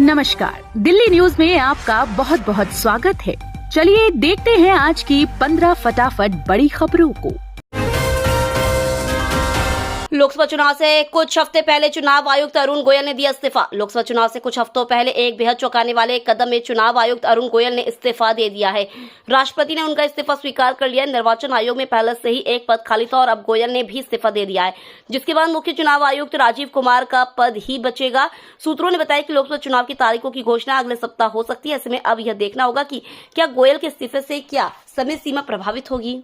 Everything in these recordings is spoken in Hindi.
नमस्कार, दिल्ली न्यूज में आपका बहुत बहुत स्वागत है। चलिए देखते हैं आज की 15 फटाफट बड़ी खबरों को। लोकसभा चुनाव से कुछ हफ्ते पहले चुनाव आयुक्त अरुण गोयल ने दिया इस्तीफा। लोकसभा चुनाव से कुछ हफ्तों पहले एक बेहद चौंकाने वाले कदम में चुनाव आयुक्त अरुण गोयल ने इस्तीफा दे दिया है। राष्ट्रपति ने उनका इस्तीफा स्वीकार कर लिया। निर्वाचन आयोग में पहले से ही एक पद खाली था और अब गोयल ने भी इस्तीफा दे दिया है, जिसके बाद मुख्य चुनाव आयुक्त राजीव कुमार का पद ही बचेगा। सूत्रों ने बताया कि लोकसभा चुनाव की तारीखों की घोषणा अगले सप्ताह हो सकती है। ऐसे में अब यह देखना होगा कि क्या गोयल के इस्तीफे से क्या समय सीमा प्रभावित होगी।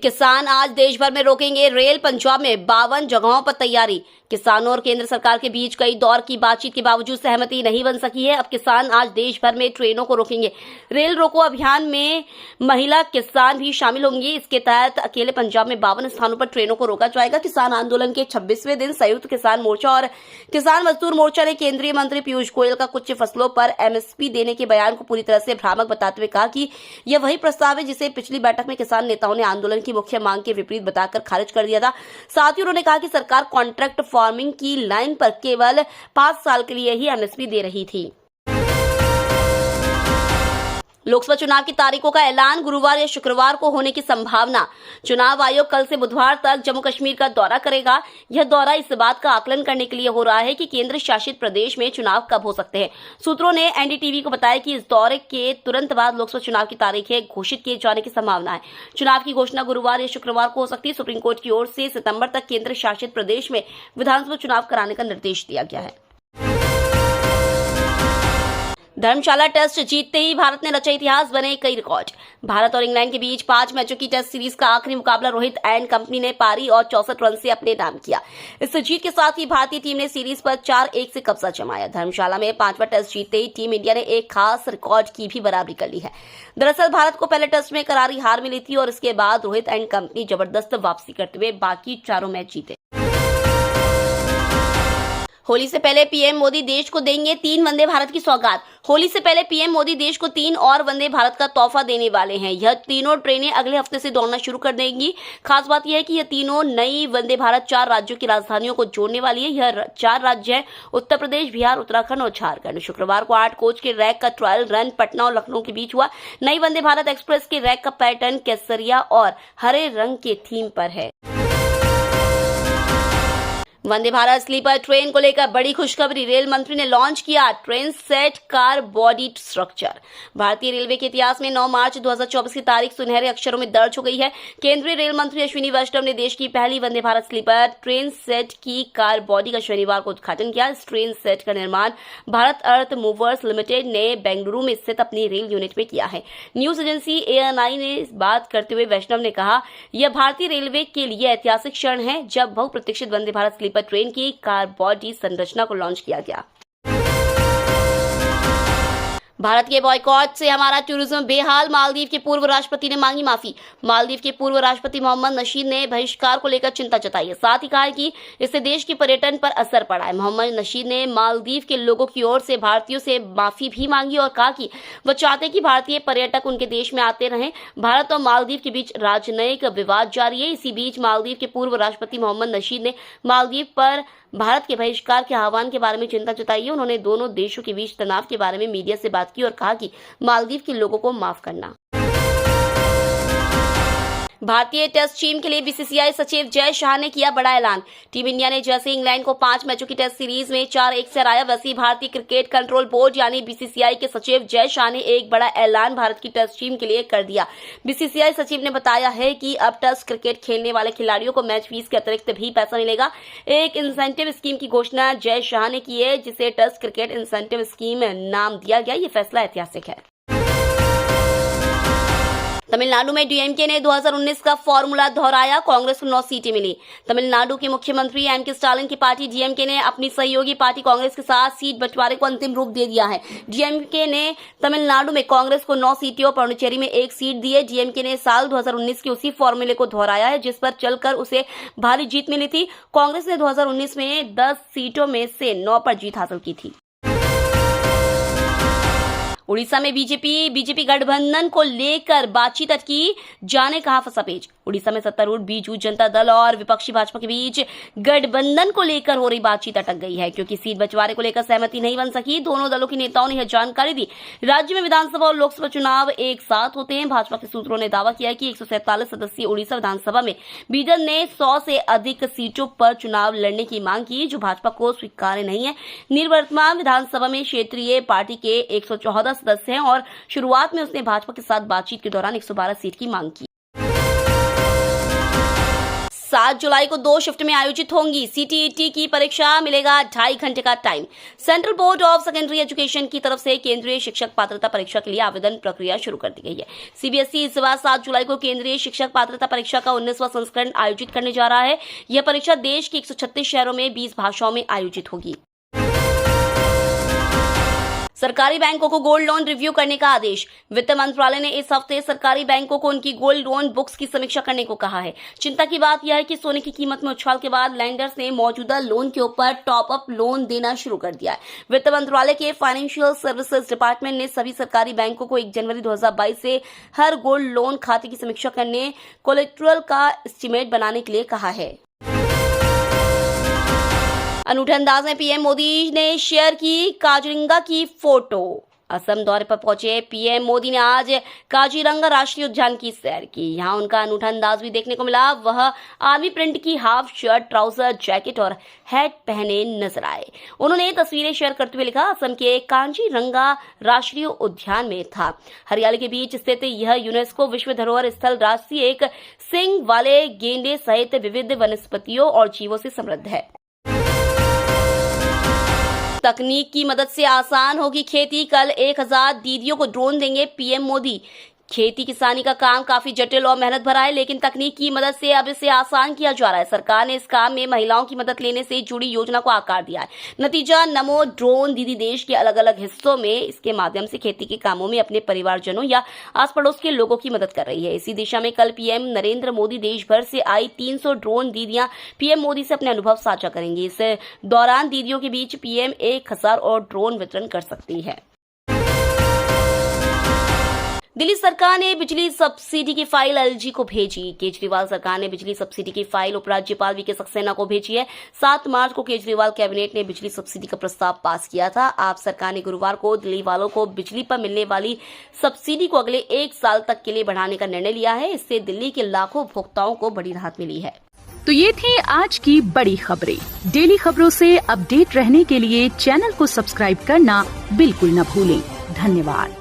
किसान आज देश भर में रोकेंगे रेल। पंजाब में 52 जगहों पर तैयारी। किसानों और केंद्र सरकार के बीच कई दौर की बातचीत के बावजूद सहमति नहीं बन सकी है। अब किसान आज देश भर में ट्रेनों को रोकेंगे। रेल रोको अभियान में महिला किसान भी शामिल होंगी। इसके तहत अकेले पंजाब में 52 स्थानों पर ट्रेनों को रोका जाएगा। किसान आंदोलन के 26वें दिन संयुक्त किसान मोर्चा और किसान मजदूर मोर्चा ने केंद्रीय मंत्री पीयूष गोयल का कुछ फसलों पर एमएसपी देने के बयान को पूरी तरह से भ्रामक बताते हुए कहा कि यह वही प्रस्ताव है जिसे पिछली बैठक में किसान नेताओं ने आंदोलन की मुख्य मांग के विपरीत बताकर खारिज कर दिया था। साथ ही उन्होंने कहा कि सरकार कॉन्ट्रैक्ट फार्मिंग की लाइन पर केवल 5 साल के लिए ही एमएसपी दे रही थी। लोकसभा चुनाव की तारीखों का ऐलान गुरुवार या शुक्रवार को होने की संभावना। चुनाव आयोग कल से बुधवार तक जम्मू कश्मीर का दौरा करेगा। यह दौरा इस बात का आकलन करने के लिए हो रहा है कि केंद्र शासित प्रदेश में चुनाव कब हो सकते हैं। सूत्रों ने एनडीटीवी को बताया कि इस दौरे के तुरंत बाद लोकसभा चुनाव की तारीखें घोषित किए जाने की संभावना है। चुनाव की घोषणा गुरुवार या शुक्रवार को हो सकती है। सुप्रीम कोर्ट की ओर से सितंबर तक केंद्र शासित प्रदेश में विधानसभा चुनाव कराने का निर्देश दिया गया है। धर्मशाला टेस्ट जीतते ही भारत ने रचा इतिहास, बने कई रिकॉर्ड। भारत और इंग्लैंड के बीच 5 मैचों की टेस्ट सीरीज का आखिरी मुकाबला रोहित एंड कंपनी ने पारी और 64 रन से अपने नाम किया। इस जीत के साथ ही भारतीय टीम ने सीरीज पर 4-1 से कब्जा जमाया। धर्मशाला में 5वां टेस्ट जीतते ही टीम इंडिया ने एक खास रिकॉर्ड की भी बराबरी कर ली है। दरअसल भारत को पहले टेस्ट में करारी हार मिली थी और इसके बाद रोहित एंड कंपनी जबरदस्त वापसी करते हुए बाकी चारों मैच जीते। होली से पहले पीएम मोदी देश को देंगे 3 वंदे भारत की सौगात। होली से पहले पीएम मोदी देश को 3 और वंदे भारत का तोहफा देने वाले हैं। यह तीनों ट्रेनें अगले हफ्ते से दौड़ना शुरू कर देंगी। खास बात यह है कि यह तीनों नई वंदे भारत 4 राज्यों की राजधानियों को जोड़ने वाली है। यह 4 राज्य हैं उत्तर प्रदेश, बिहार, उत्तराखंड और झारखंड। शुक्रवार को 8 कोच के रैक का ट्रायल रन पटना और लखनऊ के बीच हुआ। नई वंदे भारत एक्सप्रेस के रैक का पैटर्न केसरिया और हरे रंग के थीम पर है। वंदे भारत स्लीपर ट्रेन को लेकर बड़ी खुशखबरी। रेल मंत्री ने लॉन्च किया train set car body structure. भारतीय रेलवे के इतिहास में 9 मार्च 2024 की तारीख सुनहरे अक्षरों में दर्ज हो गई है। केंद्रीय रेल मंत्री अश्विनी वैष्णव ने देश की पहली Vande Bharat sleeper train set की कार बॉडी का शनिवार को उद्घाटन किया। इस ट्रेन सेट का निर्माण भारत अर्थ मूवर्स लिमिटेड ने बेंगलुरु में स्थित अपनी रेल यूनिट में किया है। न्यूज एजेंसी ANI ने बात करते हुए वैष्णव ने कहा, यह भारतीय रेलवे के लिए ऐतिहासिक क्षण है जब बहुप्रतीक्षित वंदे भारत स्लीपर ट्रेन की कार बॉडी संरचना को लॉन्च किया गया। भारत के बॉयकॉट से हमारा टूरिज्म बेहाल, मालदीव के पूर्व राष्ट्रपति ने मांगी माफी। मालदीव के पूर्व राष्ट्रपति मोहम्मद नशीद ने बहिष्कार को लेकर चिंता जताई है। साथ ही कहा है कि इससे देश के पर्यटन पर असर पड़ा है। मोहम्मद नशीद ने मालदीव के लोगों की ओर से भारतीयों से माफी भी मांगी और कहा कि वह चाहते हैं कि भारतीय पर्यटक उनके देश में आते रहें। भारत और मालदीव के बीच राजनयिक विवाद जारी है। इसी बीच मालदीव के पूर्व राष्ट्रपति मोहम्मद नशीद ने मालदीव पर भारत के बहिष्कार के आह्वान के बारे में चिंता जताई है। उन्होंने दोनों देशों के बीच तनाव के बारे में मीडिया से बात की और कहा कि मालदीव के लोगों को माफ करना। भारतीय टेस्ट टीम के लिए बीसीसीआई सचिव जय शाह ने किया बड़ा ऐलान। टीम इंडिया ने जैसे इंग्लैंड को 5 मैचों की टेस्ट सीरीज में 4-1 से हराया, वैसे ही भारतीय क्रिकेट कंट्रोल बोर्ड यानी बीसीसीआई के सचिव जय शाह ने एक बड़ा ऐलान भारत की टेस्ट टीम के लिए कर दिया। बीसीसीआई सचिव ने बताया है कि अब टेस्ट क्रिकेट खेलने वाले खिलाड़ियों को मैच फीस के अतिरिक्त भी पैसा मिलेगा। एक इंसेंटिव स्कीम की घोषणा जय शाह ने की है, जिसे टेस्ट क्रिकेट इंसेंटिव स्कीम नाम दिया गया। ये फैसला ऐतिहासिक है। तमिलनाडु में डीएमके ने 2019 का फॉर्मूला दोहराया, कांग्रेस को 9 सीटें मिली। तमिलनाडु के मुख्यमंत्री एमके स्टालिन की पार्टी डीएमके ने अपनी सहयोगी पार्टी कांग्रेस के साथ सीट बंटवारे को अंतिम रूप दे दिया है। डीएमके ने तमिलनाडु में कांग्रेस को 9 सीटें और पुडुचेरी में 1 सीट दी है। डीएमके ने साल 2019 के उसी फॉर्मूले को दोहराया है जिस पर चलकर उसे भारी जीत मिली थी। कांग्रेस ने 2019 में 10 सीटों में से 9 पर जीत हासिल की थी। उड़ीसा में बीजेपी गठबंधन को लेकर बातचीत अटकी, जाने कहां फंसा पेच। उड़ीसा में सत्तारूढ़ बीजू जनता दल और विपक्षी भाजपा के बीच गठबंधन को लेकर हो रही बातचीत अटक गई है, क्योंकि सीट बंटवारे को लेकर सहमति नहीं बन सकी। दोनों दलों के नेताओं ने यह जानकारी दी। राज्य में विधानसभा और लोकसभा चुनाव एक साथ होते हैं। भाजपा के सूत्रों ने दावा किया कि 147 सदस्यीय उड़ीसा विधानसभा में बीडल ने 100 से अधिक सीटों पर चुनाव लड़ने की मांग की, जो भाजपा को स्वीकार्य नहीं है। निवर्तमान विधानसभा में क्षेत्रीय पार्टी के 114 सदस्य हैं और शुरुआत में उसने भाजपा के साथ बातचीत के दौरान 112 सीट की मांग की। 7 जुलाई को 2 शिफ्ट में आयोजित होंगी सीटीईटी की परीक्षा, मिलेगा 2.5 घंटे का time. Central board of secondary education की तरफ से केंद्रीय शिक्षक पात्रता परीक्षा के लिए आवेदन प्रक्रिया शुरू कर दी गई है। सीबीएसई इस बार 7 जुलाई को केंद्रीय शिक्षक पात्रता परीक्षा का 19वां संस्करण आयोजित करने जा रहा है। यह परीक्षा देश के 136 शहरों में 20 भाषाओं में आयोजित होगी। सरकारी बैंकों को गोल्ड लोन रिव्यू करने का आदेश। वित्त मंत्रालय ने इस हफ्ते सरकारी बैंकों को उनकी गोल्ड लोन बुक्स की समीक्षा करने को कहा है। चिंता की बात यह है कि सोने की कीमत में उछाल के बाद लैंडर्स ने मौजूदा लोन के ऊपर टॉप अप लोन देना शुरू कर दिया है। वित्त मंत्रालय के फाइनेंशियल सर्विसेज डिपार्टमेंट ने सभी सरकारी बैंकों को 1 जनवरी 2022 से हर गोल्ड लोन खाते की समीक्षा करने, कोलेट्रल का एस्टीमेट बनाने के लिए कहा है। अनूठे अंदाज में पीएम मोदी ने शेयर की काजीरंगा की फोटो। असम दौरे पर पहुंचे पीएम मोदी ने आज काजीरंगा राष्ट्रीय उद्यान की सैर की। यहां उनका अनूठा अंदाज भी देखने को मिला। वह आर्मी प्रिंट की हाफ शर्ट, ट्राउजर, जैकेट और हैट पहने नजर आए। उन्होंने तस्वीरें शेयर करते हुए लिखा, असम के काजीरंगा राष्ट्रीय उद्यान में था। हरियाली के बीच स्थित यह यूनेस्को विश्व धरोहर स्थल राष्ट्रीय एक सींग वाले गेंडे सहित विविध वनस्पतियों और जीवों से समृद्ध है। तकनीक की मदद से आसान होगी खेती, कल 1000 दीदियों को ड्रोन देंगे पीएम मोदी। खेती किसानी का काम काफी जटिल और मेहनत भरा है, लेकिन तकनीक की मदद से अब इसे आसान किया जा रहा है। सरकार ने इस काम में महिलाओं की मदद लेने से जुड़ी योजना को आकार दिया है। नतीजा, नमो ड्रोन दीदी देश के अलग अलग हिस्सों में इसके माध्यम से खेती के कामों में अपने परिवारजनों या आस पड़ोस के लोगों की मदद कर रही है। इसी दिशा में कल पीएम नरेंद्र मोदी देश भर से आई 300 ड्रोन दीदियां पीएम मोदी से अपने अनुभव साझा करेंगी। इस दौरान दीदियों के बीच पीएम 1000 और ड्रोन वितरण कर सकती है। दिल्ली सरकार ने बिजली सब्सिडी की फाइल एलजी को भेजी। केजरीवाल सरकार ने बिजली सब्सिडी की फाइल उपराज्यपाल वीके सक्सेना को भेजी है। 7 मार्च को केजरीवाल कैबिनेट ने बिजली सब्सिडी का प्रस्ताव पास किया था। आप सरकार ने गुरुवार को दिल्ली वालों को बिजली पर मिलने वाली सब्सिडी को अगले 1 साल तक के लिए बढ़ाने का निर्णय लिया है। इससे दिल्ली के लाखों उपभोक्ताओं को बड़ी राहत मिली है। तो ये थी आज की बड़ी खबरें। डेली खबरों से अपडेट रहने के लिए चैनल को सब्सक्राइब करना बिल्कुल न भूलें। धन्यवाद।